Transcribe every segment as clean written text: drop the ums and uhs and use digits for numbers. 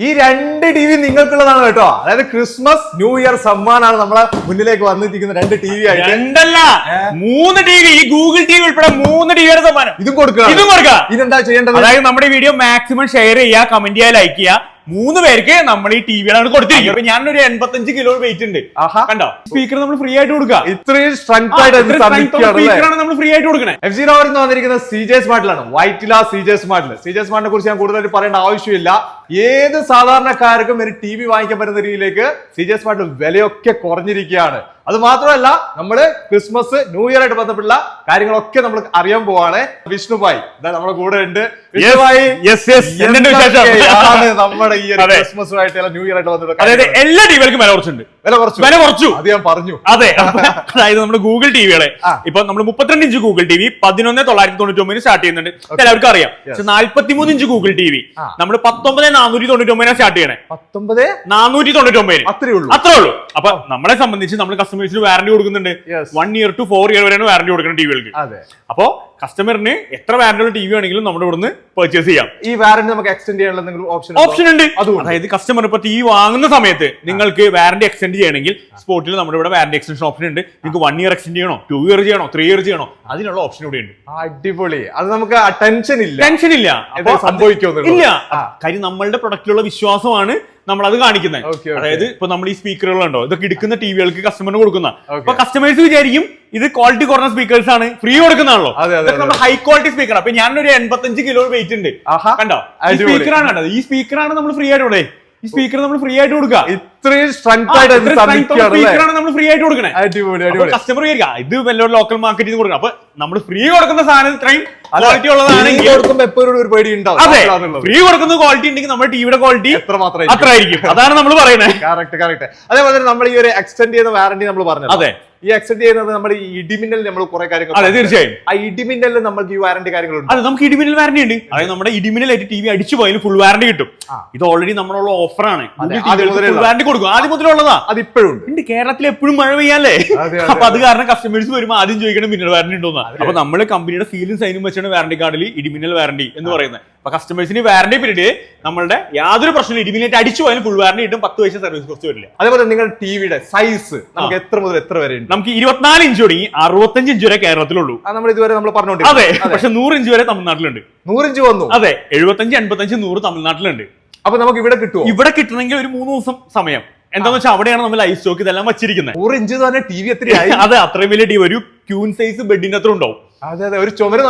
ഈ രണ്ട് T V നിങ്ങൾക്കുള്ളതാണ് കേട്ടോ. അതായത് ക്രിസ്മസ് ന്യൂ ഇയർ സമ്മാനാണ് നമ്മളെ മുന്നിലേക്ക് വന്നിരിക്കുന്ന രണ്ട് ടി വി ആയിട്ട്. രണ്ടല്ല 3 ടി വി. ഈ ഗൂഗിൾ ടി വി ഉൾപ്പെടെ 3 ടിവിയുടെ സമ്മാനം ഇതും കൊടുക്കുക. ഇതെന്താ ചെയ്യേണ്ടത്? അതായത് നമ്മുടെ വീഡിയോ മാക്സിമം ഷെയർ ചെയ്യുക, കമന്റ് ചെയ്യുക, ലൈക്ക് ചെയ്യുക. 3 പേർക്ക് നമ്മൾ ഈ ടിവിയാണ് കൊടുത്തിരിക്കുന്നത്. ഞാനൊരു 85 കിലോ വെയിറ്റ് ഉണ്ട്. കണ്ടോ? സ്പീക്കർ നമ്മൾ ഫ്രീ ആയിട്ട് കൊടുക്കുക. ഇത്രയും സ്ട്രെങ്ത് ആയിട്ട് സ്പീക്കറാണ് നമ്മൾ ഫ്രീ ആയിട്ട് കൊടുക്കുന്നത്. F0 വന്നിരിക്കുന്നത് CJ സ്മാർട്ടിലാണ്. വൈറ്റില CJ സ്മാർട്ടിൽ. CJ സ്മാർട്ടിനെ കുറിച്ച് ഞാൻ കൂടുതലായിട്ട് പറയേണ്ട ആവശ്യമില്ല. ഏത് സാധാരണക്കാർക്കും ഒരു ടി വി വാങ്ങിക്കാൻ പറ്റുന്ന രീതിയിലേക്ക് CJ സ്മാർട്ടിൽ വിലയൊക്കെ കുറഞ്ഞിരിക്കുകയാണ്. അത് മാത്രമല്ല നമ്മള് ക്രിസ്മസ് ന്യൂ ഇയർ ആയിട്ട് ബന്ധപ്പെട്ടുള്ള കാര്യങ്ങളൊക്കെ നമ്മൾ അറിയാൻ പോവാണ്. വിഷ്ണുഭായ് നമ്മുടെ കൂടെ ഉണ്ട്. വിഷ്ണുഭായി നമ്മുടെ ഈ ക്രിസ്മസുമായിട്ട് ന്യൂ ഇയർ ആയിട്ട് ബന്ധപ്പെട്ട അതായത് എല്ലാ ടിവികൾക്കും വില കുറച്ചുണ്ട്. വില കുറച്ചു അത് ഞാൻ പറഞ്ഞു. അതെ, അതായത് നമ്മുടെ ഗൂഗിൾ ടിവികളെ ഇപ്പൊ നമ്മൾ 32 inch Google T V 11,999 start ചെയ്യുന്നുണ്ട്. എല്ലാവർക്കും അറിയാം. പക്ഷെ 43 ഇഞ്ച് ഗൂഗിൾ ടി വി നമ്മൾ 19,499 സ്റ്റാർട്ട് ചെയ്യണേ. 19,499 അത്രേ ഉള്ളൂ. അപ്പൊ നമ്മളെ സംബന്ധിച്ച് നമ്മൾ കസ്റ്റമേഴ്സിന് വാറന്റി കൊടുക്കുന്നുണ്ട്. 1 ഇയർ to 4 ഇയർ വരെയാണ് വാറന്റി കൊടുക്കുന്ന ടിവികൾക്ക്. അപ്പോ കസ്റ്റമറിന് എത്ര വാറന്റിയുള്ള ടി വി ആണെങ്കിലും നമ്മുടെ ഇവിടുന്ന് പർച്ചേസ് ചെയ്യാം. ഈ വാറന്റി നമുക്ക് എക്സ്റ്റെൻഡ് ചെയ്യാനുള്ള ഓപ്ഷൻ ഉണ്ട്. അതായത് കസ്റ്റമർ ഇപ്പൊ ടി വി വാങ്ങുന്ന സമയത്ത് നിങ്ങൾക്ക് വാറന്റി എക്സ്റ്റെൻഡ് ചെയ്യണമെങ്കിൽ സ്പോട്ടിൽ നമ്മുടെ ഇവിടെ വാറന്റി എക്സ്റ്റൻഷൻ ഓപ്ഷൻ ഉണ്ട്. നിങ്ങൾക്ക് 1 ഇയർ എക്സ്റ്റെൻഡ് ചെയ്യണോ, 2 ഇയർ ചെയ്യണോ, 3 ഇയർ ചെയ്യണോ, അതിനുള്ള ഓപ്ഷൻ ഇവിടെ ഉണ്ട്. അടിപൊളി. അത് നമുക്ക് ടെൻഷൻ ഇല്ല സംഭവിക്കുന്നില്ല. കാര്യം നമ്മളുടെ പ്രൊഡക്റ്റിലുള്ള വിശ്വാസമാണ് നമ്മൾ അത് കാണിക്കുന്നത്. അതായത് ഇപ്പൊ നമ്മൾ ഈ സ്പീക്കറുകളുണ്ടോ ഇതൊക്കെ എടുക്കുന്ന ടിവികൾക്ക് കസ്റ്റമറിന് കൊടുക്കുന്ന അപ്പൊ കസ്റ്റമേഴ്സ് വിചാരിക്കും ഇത് ക്വാളിറ്റി കുറഞ്ഞ സ്പീക്കേഴ്സ് ആണ്, ഫ്രീ കൊടുക്കുന്നതാണല്ലോ. നമ്മൾ ഹൈ ക്വാളിറ്റി സ്പീക്കർ. അപ്പൊ ഞാനൊരു 85 കിലോ വെയിറ്റ് ഉണ്ട്. കണ്ടോ? ഈ സ്പീക്കറാണ് കണ്ടത്. ഈ സ്പീക്കറാണ് നമ്മൾ ഫ്രീ ആയിട്ട് കൊടുക്കുക. ഈ സ്പീക്കർ നമ്മൾ ഫ്രീ ആയിട്ട് കൊടുക്കുക. ഇത്രയും സ്പീക്കറാണ് നമ്മൾ ഫ്രീ ആയിട്ട് കൊടുക്കണേ. കസ്റ്റമർ വിചാരിക്കുക ഇത് വല്ല ലോക്കൽ മാർക്കറ്റിൽ നിന്ന് കൊടുക്കണം. അപ്പൊ നമ്മൾ ഫ്രീ കൊടുക്കുന്ന സാധനം ഇത്രയും ക്വാളിറ്റി ഉള്ളതാണെങ്കിൽ ഒരു പേടി ഉണ്ടാവും. അതെ, ഫ്രീ കൊടുക്കുന്ന ക്വാളിറ്റി ഉണ്ടെങ്കിൽ നമ്മുടെ ടിവിയുടെ ക്വാളിറ്റി അത്രയായിരിക്കും. അതാണ് നമ്മൾ പറയുന്നത്. അതേപോലെ തന്നെ നമ്മൾ ഈ ഒരു എക്സ്റ്റെൻഡ് ചെയ്യുന്ന വാറന്റി നമ്മൾ പറഞ്ഞു. അതെ, ഈ എക്സ്റ്റെൻഡ് ചെയ്യുന്നത് നമ്മുടെ ഇടിമിന്നൽ നമ്മൾ കുറെ കാര്യങ്ങൾ. അതെ, തീർച്ചയായും. ആ ഇടിമിന്നലിൽ നമുക്ക് ഈ വാറന്റി കാര്യങ്ങളുണ്ട്. അതെ, നമുക്ക് ഇടിമിന്നൽ വാറന്റി ഉണ്ട്. അതായത് നമ്മുടെ ഇടിമിന്നലായിട്ട് ടി വി അടിച്ചു പോയാലും ഫുൾ വാറന്റി കിട്ടും. ഇത് ഓൾറെഡി നമ്മളുള്ള ഓഫറാണ്. വാറന്റി കൊടുക്കും. ആദ്യം മുതലുള്ളതാ. അത് ഇപ്പോഴും ഉണ്ട്. കേരളത്തിൽ എപ്പോഴും മഴ പെയ്യാല്ലേ. അപ്പൊ അത് കാരണം കസ്റ്റമേഴ്സ് വരുമ്പോൾ ആദ്യം ചോദിക്കണം മിന്നൽ വാറന്റി ഉണ്ടോന്നാ. അപ്പൊ നമ്മള് കമ്പനിയുടെ സീലും സൈനും വെച്ചാണ് വാറന്റി കാർഡിൽ ഇടിമിന്നൽ വാറന്റി എന്ന് പറയുന്നത്. അപ്പൊ കസ്റ്റമേഴ്സിന് വാറന്റി പീരീഡ് നമ്മളുടെ യാതൊരു പ്രശ്നമില്ല. ഇടിമിന്നൽ അടിച്ചു പോയാലും ഫുൾ വാറന്റി കിട്ടും. 10 വയസ്സ് സർവീസ് കുറച്ച് വരില്ല. അതേപോലെ നിങ്ങളുടെ ടിവിയുടെ സൈസ് നമുക്ക് എത്ര മുതൽ എത്ര വരെ ഉണ്ട്? നമുക്ക് 24 ഇഞ്ച് തുടങ്ങി 65 ഇഞ്ച് വരെ കേരളത്തിലുള്ളൂ. നമ്മൾ ഇതുവരെ നമ്മൾ പറഞ്ഞോണ്ട്. അതെ, പക്ഷെ 100 ഇഞ്ച് വരെ തമിഴ്നാട്ടിലുണ്ട്. 100 ഇഞ്ച് വന്നു. അതെ, 75, 85, 100 തമിഴ്നാട്ടിലുണ്ട്. അപ്പൊ നമുക്ക് ഇവിടെ കിട്ടുമോ? ഇവിടെ കിട്ടണമെങ്കിൽ ഒരു 3 ദിവസം സമയം. എന്താന്ന് വെച്ചാൽ അവിടെയാണ് നമ്മൾ ലൈവ് സ്റ്റോക്ക് ഇതെല്ലാം വെച്ചിരിക്കുന്നത്. 100 ഇഞ്ച് തന്നെ ടി വി എത്രയായി? അതെ, അത്രയും വലിയ ടി വി. ഒരു ക്യൂൻ സൈസ് ബെഡിന്റെ അത്ര ഉണ്ടാവും. അതെ അതെ, ഒരു ചുമര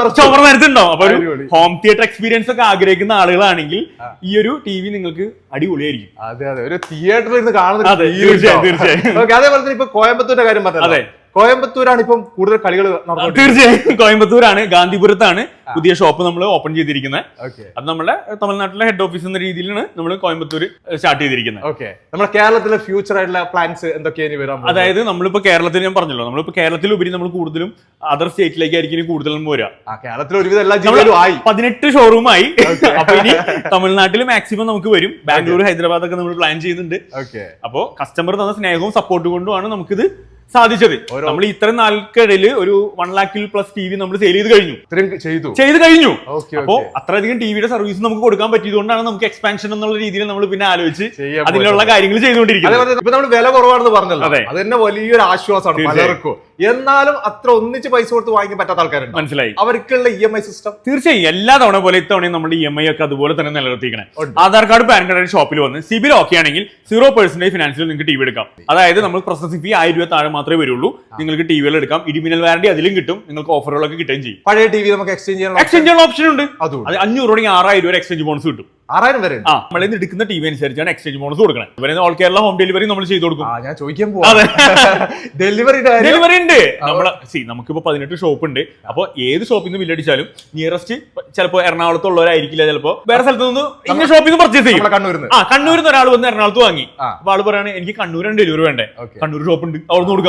നേരത്തുണ്ടാവും. അപ്പൊ ഒരു ഹോം തിയേറ്റർ എക്സ്പീരിയൻസ് ഒക്കെ ആഗ്രഹിക്കുന്ന ആളുകളാണെങ്കിൽ ഈ ഒരു ടി വി നിങ്ങൾക്ക് അടിപൊളിയായിരിക്കും. അതെ അതെ, ഒരു തിയേറ്ററിൽ ഇരുന്ന് കാണുന്നത്. തീർച്ചയായും. അതേപോലെ തന്നെ ഇപ്പൊ കോയമ്പത്തൂരിന്റെ കാര്യം പറഞ്ഞത്. അതെ, കോയമ്പത്തൂരാണ് ഇപ്പം കൂടുതൽ കളികൾ. തീർച്ചയായും കോയമ്പത്തൂരാണ്, ഗാന്ധിപുരത്താണ് പുതിയ ഷോപ്പ് നമ്മൾ ഓപ്പൺ ചെയ്തിരിക്കുന്നത്. അത് നമ്മുടെ തമിഴ്നാട്ടിലെ ഹെഡ് ഓഫീസ് എന്ന രീതിയിലാണ് നമ്മൾ കോയമ്പത്തൂർ സ്റ്റാർട്ട് ചെയ്തിരിക്കുന്നത്. നമ്മുടെ കേരളത്തിലെ ഫ്യൂച്ചർ ആയിട്ടുള്ള പ്ലാൻസ് എന്തൊക്കെയാണ് വരാൻ? അതായത് നമ്മളിപ്പോ കേരളത്തിൽ ഞാൻ പറഞ്ഞല്ലോ, നമ്മളിപ്പോ കേരളത്തിലുപരി നമ്മൾ കൂടുതലും അതർ സ്റ്റേറ്റിലേക്കായിരിക്കും കൂടുതലും വരിക. കേരളത്തിൽ ഒരുവിധം എല്ലാ ജില്ലയിലും 18 ഷോറൂമായി. അപ്പൊ ഇനി തമിഴ്നാട്ടിൽ മാക്സിമം നമുക്ക് വരും. ബാംഗ്ലൂർ, ഹൈദരാബാദ് ഒക്കെ നമ്മൾ പ്ലാൻ ചെയ്യുന്നുണ്ട്. അപ്പോ കസ്റ്റമർ തന്ന സ്നേഹവും സപ്പോർട്ടും കൊണ്ടുമാണ് നമുക്കിത് സാധിച്ചത്. നമ്മൾ ഇത്രയും നാൾക്കിടയിൽ ഒരു 1 lakh+ ടി വി നമ്മൾ സെയിൽ ചെയ്ത് കഴിഞ്ഞു. അപ്പോ അത്രയധികം ടിവിയുടെ സർവീസ് നമുക്ക് കൊടുക്കാൻ പറ്റിയതുകൊണ്ടാണ് നമുക്ക് എക്സ്പാൻഷൻ എന്നുള്ള രീതിയിൽ നമ്മൾ പിന്നെ ആലോചിച്ച് അതിനുള്ള കാര്യങ്ങൾ ചെയ്തുകൊണ്ടിരിക്കുന്നത്. ഇപ്പൊ നമ്മൾ വില കുറവാണെന്ന് പറഞ്ഞല്ലോ, അത് തന്നെ വലിയൊരു ആശ്വാസമാണ് പലർക്കും. എന്നാലും അത്ര ഒന്നിച്ച് പൈസ കൊടുത്ത് വാങ്ങിക്കാൻ പറ്റാത്ത ആൾക്കാരുണ്ട്. മനസ്സിലായി. അവർക്കുള്ള EMI സിസ്റ്റം തീർച്ചയായും എല്ലാ തവണ പോലെ ഇത്തവണയും നമ്മുടെ EMI ഒക്കെ അതുപോലെ തന്നെ നിലനിർത്തിക്കണേ. ആധാർ കാർഡ്, പാൻ കാർഡ് ഷോപ്പിൽ വന്ന് സിബിൽ ഓക്കെ ആണെങ്കിൽ 0% ഫിനാൻസിൽ നിങ്ങൾക്ക് ടിവി എടുക്കാം. അതായത് നമ്മൾ പ്രോസസിംഗ് ഫീ 1000 രൂപ താഴെ മാത്രമേ വരുള്ളൂ. നിങ്ങൾക്ക് ടിവികൾ എടുക്കാം. ഇടിമിന്നൽ വാറന്റി അതിലും കിട്ടും. നിങ്ങൾക്ക് ഓഫറുകളൊക്കെ കിട്ടുകയും ചെയ്യും. പഴയ ടിവി നമുക്ക് എക്സ്ചേഞ്ച് ചെയ്യാനുള്ള ഓപ്ഷൻ ഉണ്ട്. അത് 500 തുടങ്ങി 6000 രൂപ എക്സ്ചേഞ്ച് ബോണസ് കിട്ടും. 6000 വരെ. നമ്മളിൽ നിന്ന് എടുക്കുന്ന ടി വി അനുസരിച്ചാണ് എക്സ്ചേഞ്ച് ബോണസ് കൊടുക്കണം. ഇവരെ ഓൾ കേരള ഹോം ഡെലിവറി നമ്മൾ ചെയ്ത് കൊടുക്കും. ഞാൻ ചോദിക്കാൻ പോവാ, ഡെലിവറി ഉണ്ട്. നമുക്കിപ്പോ 18 ഷോപ്പ് ഉണ്ട്. അപ്പൊ ഏത് ഷോപ്പിൽ നിന്ന് ബില്ലടിച്ചാലും നിയറസ്റ്റ് ചിലപ്പോ എറണാകുളത്തുള്ളവരായിരിക്കില്ല, ചിലപ്പോ വേറെ സ്ഥലത്ത് നിന്ന് ഇന്ന ഷോപ്പിൽ നിന്ന് പർച്ചേസ് ചെയ്യും. കണ്ണൂരിൽ നിന്ന് ഒരാൾ വന്ന് എറണാകുളത്ത് വാങ്ങി. അപ്പൊ ആള് പറയാണ് എനിക്ക് കണ്ണൂരാണ് ഡെലിവറി വേണ്ടേ. കണ്ണൂർ ഷോപ്പ് ഉണ്ട്, അവിടെ കൊടുക്കാം.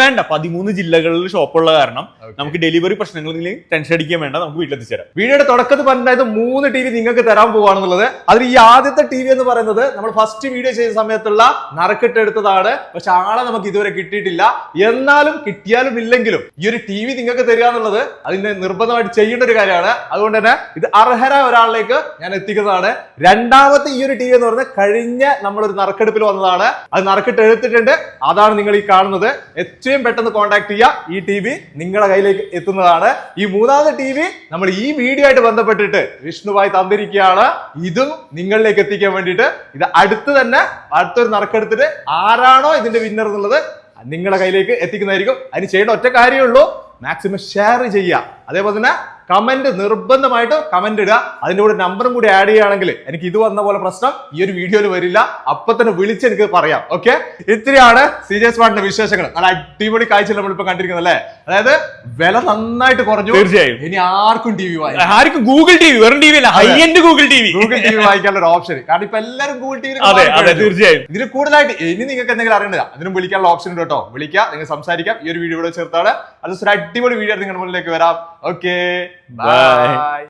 വേണ്ട, 13 ജില്ലകളിൽ ഷോപ്പുള്ള കാരണം നമുക്ക് ഡെലിവറി പ്രശ്നങ്ങളിൽ ടെൻഷൻ അടിക്കാൻ വേണ്ട, നമുക്ക് വീട്ടിലെത്തിച്ചേരാം. വീഡിയോയുടെ തുടക്കത്തിൽ പറഞ്ഞത് 3 ടി വി നിങ്ങൾക്ക് തരാൻ പോവാണെന്നുള്ളത്. അതിൽ ഈ ആദ്യത്തെ ടി വി എന്ന് പറയുന്നത് നമ്മൾ ഫസ്റ്റ് വീഡിയോ ചെയ്ത സമയത്തുള്ള നറുക്കിട്ടെടുത്തതാണ്. പക്ഷെ ആളെ നമുക്ക് ഇതുവരെ കിട്ടിയിട്ടില്ല. എന്നാലും കിട്ടിയാലും ഇല്ലെങ്കിലും ഈ ഒരു ടി വി നിങ്ങൾക്ക് തരിക എന്നുള്ളത് അതിന്റെ നിർബന്ധമായിട്ട് ചെയ്യേണ്ട ഒരു കാര്യമാണ്. അതുകൊണ്ട് തന്നെ ഇത് അർഹരായ ഒരാളിലേക്ക് ഞാൻ എത്തിക്കുന്നതാണ്. രണ്ടാമത്തെ ഈ ഒരു ടി വി എന്ന് പറയുന്നത് കഴിഞ്ഞ നമ്മളൊരു നറുക്കെടുപ്പിൽ വന്നതാണ്. അത് നറുക്കിട്ട് എടുത്തിട്ടുണ്ട്. അതാണ് നിങ്ങൾ ഈ കാണുന്നത്. എത്രയും പെട്ടെന്ന് കോൺടാക്ട് ചെയ്യുക. ഈ ടി വി നിങ്ങളുടെ കയ്യിലേക്ക് എത്തുന്നതാണ്. ഈ മൂന്നാമത്തെ ടി വി നമ്മൾ ഈ വീഡിയോ ആയിട്ട് ബന്ധപ്പെട്ടിട്ട് വിഷ്ണുവായി തന്നിരിക്കുകയാണ്. ഇതും നിങ്ങളിലേക്ക് എത്തിക്കാൻ വേണ്ടിയിട്ട് ഇത് അടുത്തൊരു നറുക്കെടുത്തിട്ട് ആരാണോ ഇതിന്റെ വിന്നർ എന്നുള്ളത് നിങ്ങളുടെ കയ്യിലേക്ക് എത്തിക്കുന്നതായിരിക്കും. അതിന് ചെയ്യേണ്ട ഒറ്റ കാര്യമേ ഉള്ളൂ, മാക്സിമം ഷെയർ ചെയ്യുക. അതേപോലെ തന്നെ കമന്റ് നിർബന്ധമായിട്ട് കമന്റ് ഇടുക. അതിന്റെ കൂടെ നമ്പറും കൂടി ആഡ് ചെയ്യുകയാണെങ്കിൽ എനിക്ക് ഇത് വന്ന പോലെ പ്രശ്നം ഈ ഒരു വീഡിയോയിൽ വരില്ല. അപ്പൊ തന്നെ വിളിച്ച് എനിക്ക് പറയാം. ഓക്കെ, ഇത്രയാണ് CJ സ്മാർട്ടിന്റെ വിശേഷങ്ങൾ. നല്ല അടിപൊളി കാഴ്ച നമ്മളിപ്പോ കണ്ടിരിക്കുന്നത് അല്ലേ. അതായത് വില നന്നായിട്ട് കുറഞ്ഞു. തീർച്ചയായും ഇനി ആർക്കും ടി വി വാങ്ങിക്കാം. ആർക്കും ഗൂഗിൾ ടി വി, വെറും ടി വി അല്ല, high end Google T V വാങ്ങിക്കാനുള്ള ഒരു ഓപ്ഷൻ. കാരണം ഇപ്പൊ എല്ലാവരും ഗൂഗിൾ ടി വി. തീർച്ചയായും ഇതിന് കൂടുതലായിട്ട് ഇനി നിങ്ങൾക്ക് എന്തെങ്കിലും അറിയേണ്ടത് അതിനും വിളിക്കാനുള്ള ഓപ്ഷൻ ഉണ്ട് കേട്ടോ. വിളിക്കുക, നിങ്ങൾ സംസാരിക്കാം. ഈ ഒരു വീഡിയോ ചേർത്താണ്. അത് ഒരു അടിപൊളി വീഡിയോ നിങ്ങളുടെ മുന്നിലേക്ക് വരാം. Okay, by.